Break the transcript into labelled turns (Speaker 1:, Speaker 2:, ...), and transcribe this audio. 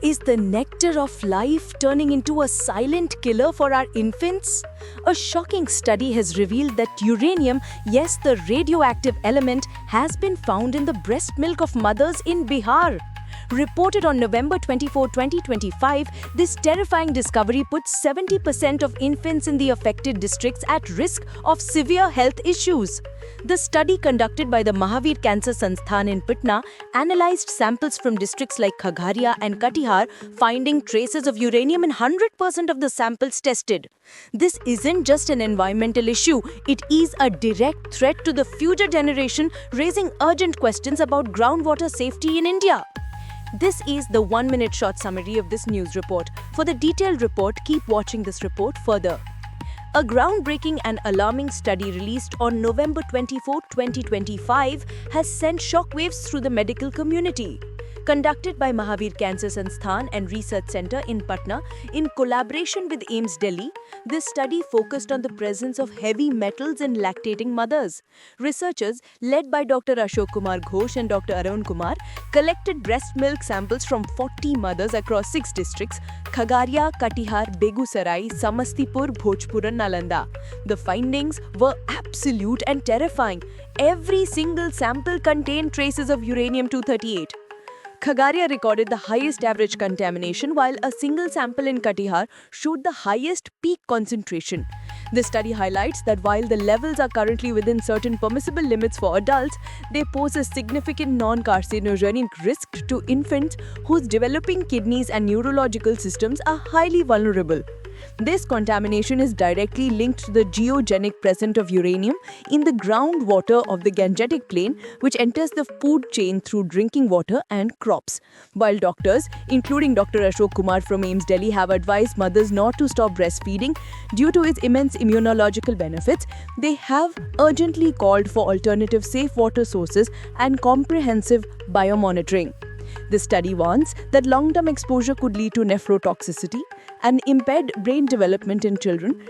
Speaker 1: Is the nectar of life turning into a silent killer for our infants? A shocking study has revealed that uranium, yes, the radioactive element, has been found in the breast milk of mothers in Bihar. Reported on November 24, 2025, this terrifying discovery puts 70% of infants in the affected districts at risk of severe health issues. The study conducted by the Mahavir Cancer Sansthan in Patna analyzed samples from districts like Khagaria and Katihar, finding traces of uranium in 100% of the samples tested. This isn't just an environmental issue, it is a direct threat to the future generation, raising urgent questions about groundwater safety in India. This is the 1-minute short summary of this news report. For the detailed report, keep watching this report further. A groundbreaking and alarming study released on November 24, 2025 has sent shockwaves through the medical community. Conducted by Mahavir Cancer Sansthan and Research Center in Patna in collaboration with AIIMS Delhi, this study focused on the presence of heavy metals in lactating mothers. Researchers, led by Dr. Ashok Kumar Ghosh and Dr. Arun Kumar, collected breast milk samples from 40 mothers across 6 districts: Khagaria, Katihar, Begusarai, Samastipur, Bhojpur and Nalanda. The findings were absolute and terrifying. Every single sample contained traces of uranium-238. Khagaria recorded the highest average contamination, while a single sample in Katihar showed the highest peak concentration. The study highlights that while the levels are currently within certain permissible limits for adults, they pose a significant non-carcinogenic risk to infants whose developing kidneys and neurological systems are highly vulnerable. This contamination is directly linked to the geogenic presence of uranium in the groundwater of the Gangetic Plain, which enters the food chain through drinking water and crops. While doctors, including Dr. Ashok Kumar from AIIMS Delhi, have advised mothers not to stop breastfeeding due to its immense immunological benefits, they have urgently called for alternative safe water sources and comprehensive biomonitoring. The study warns that long-term exposure could lead to nephrotoxicity and impaired brain development in children,